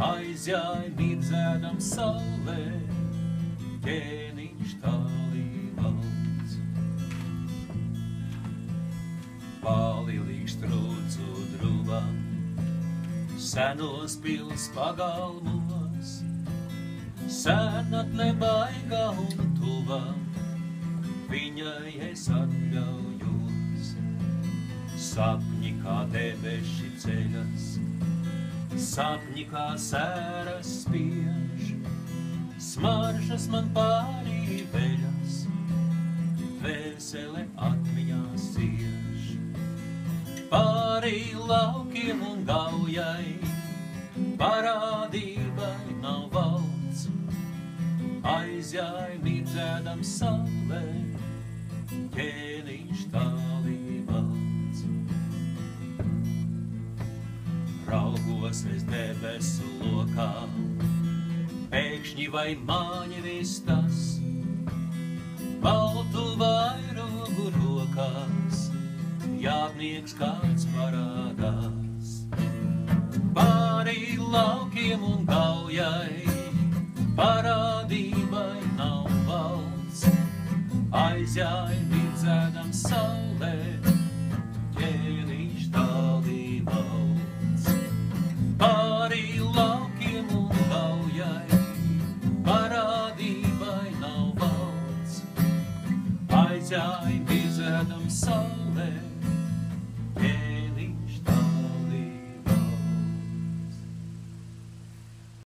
aizjāja mirdzēdam saulē, ķēniņš tālī valds. Palilīkš trūcu druvam, senos pils pagalmos, senatne baigā un tuva, viņai es atļaujos. Sapņi kā debeši ceļas, sapņi kā sēras spiež, smaržas man pārī veļas, dvēsele atmiņās cieš. Pārī laukiem un gaujai, parādībai nav valds, aizjāja mirdzēdam saulē, ķēniņš tālī valds. Raugos es debesu lokā, pēkšņi vai māņi vistas, baltu vairogu rokās, jātnieks kāds parādās. Pārī laukiem un gaujai, parādībai nav valds, aizjāja mirdzēdam saulē,